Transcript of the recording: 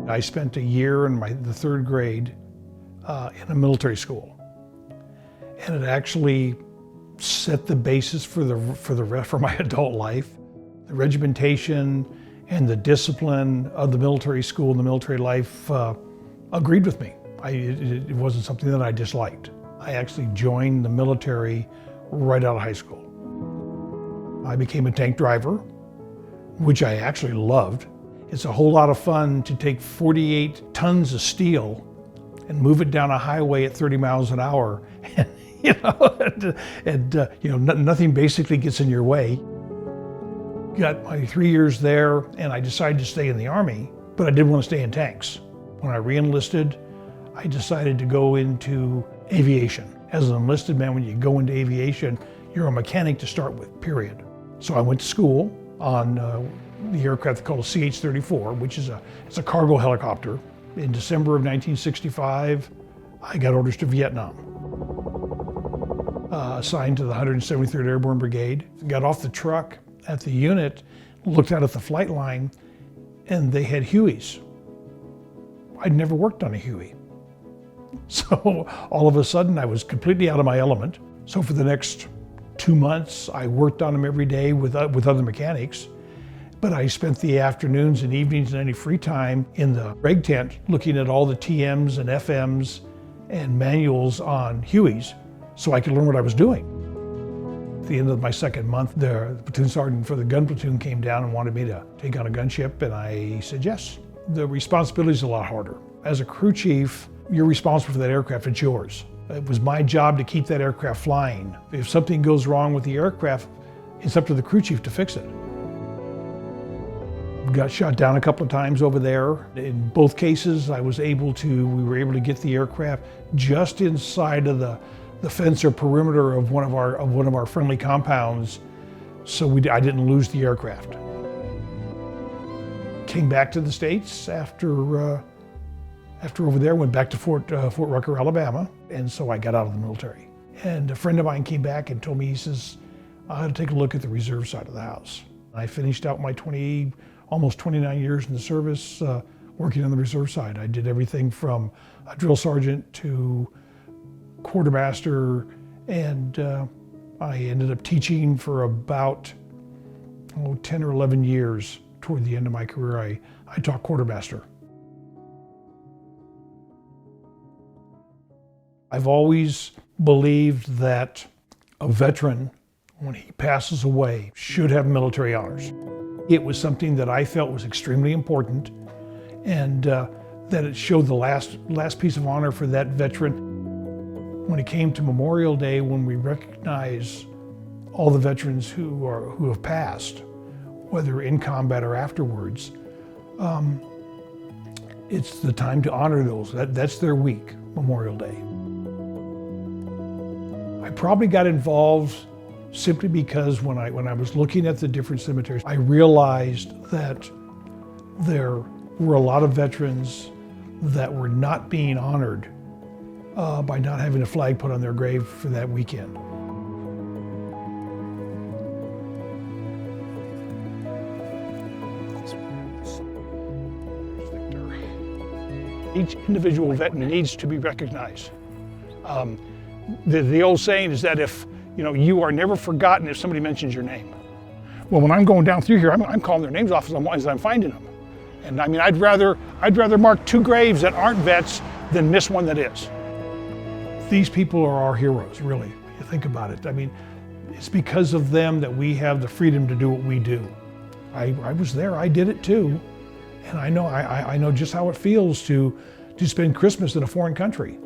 I spent a year in the third grade in a military school, and it actually set the basis for my adult life. The regimentation and the discipline of the military school and the military life agreed with me. It wasn't something that I disliked. I actually joined the military right out of high school. I became a tank driver, which I actually loved. It's a whole lot of fun to take 48 tons of steel and move it down a highway at 30 miles an hour. Nothing basically gets in your way. Got my 3 years there, and I decided to stay in the Army, but I didn't want to stay in tanks. When I re-enlisted, I decided to go into aviation. As an enlisted man, when you go into aviation, you're a mechanic to start with, period. So I went to school on the aircraft called a CH-34, which is it's a cargo helicopter. In December of 1965, I got orders to Vietnam. Assigned to the 173rd Airborne Brigade. Got off the truck at the unit, looked out at the flight line, and they had Hueys. I'd never worked on a Huey. So all of a sudden I was completely out of my element. So for the next 2 months, I worked on them every day with other mechanics. But I spent the afternoons and evenings and any free time in the reg tent looking at all the TMs and FMs and manuals on Hueys so I could learn what I was doing. At the end of my second month, the platoon sergeant for the gun platoon came down and wanted me to take on a gunship, and I said yes. The responsibility is a lot harder. As a crew chief, you're responsible for that aircraft, it's yours. It was my job to keep that aircraft flying. If something goes wrong with the aircraft, it's up to the crew chief to fix it. Got shot down a couple of times over there. In both cases, we were able to get the aircraft just inside of the fence or perimeter of one of our friendly compounds, so I didn't lose the aircraft. Came back to the States after over there, went back to Fort Rucker, Alabama, and so I got out of the military. And a friend of mine came back and told me, he says, I had to take a look at the reserve side of the house. I finished out my almost 29 years in the service working on the reserve side. I did everything from a drill sergeant to quartermaster, and I ended up teaching for about 10 or 11 years. Toward the end of my career, I taught quartermaster. I've always believed that a veteran, when he passes away, should have military honors. It was something that I felt was extremely important, and that it showed the last piece of honor for that veteran. When it came to Memorial Day, when we recognize all the veterans who have passed, whether in combat or afterwards, it's the time to honor those. That's their week, Memorial Day. I probably got involved simply because when I was looking at the different cemeteries, I realized that there were a lot of veterans that were not being honored by not having a flag put on their grave for that weekend. Each individual veteran needs to be recognized. The old saying is that if you are never forgotten if somebody mentions your name. Well, when I'm going down through here, I'm calling their names off as I'm finding them. And I mean, I'd rather mark 2 graves that aren't vets than miss one that is. These people are our heroes, really. You think about it. I mean, it's because of them that we have the freedom to do what we do. I was there, I did it too. And I know just how it feels to spend Christmas in a foreign country.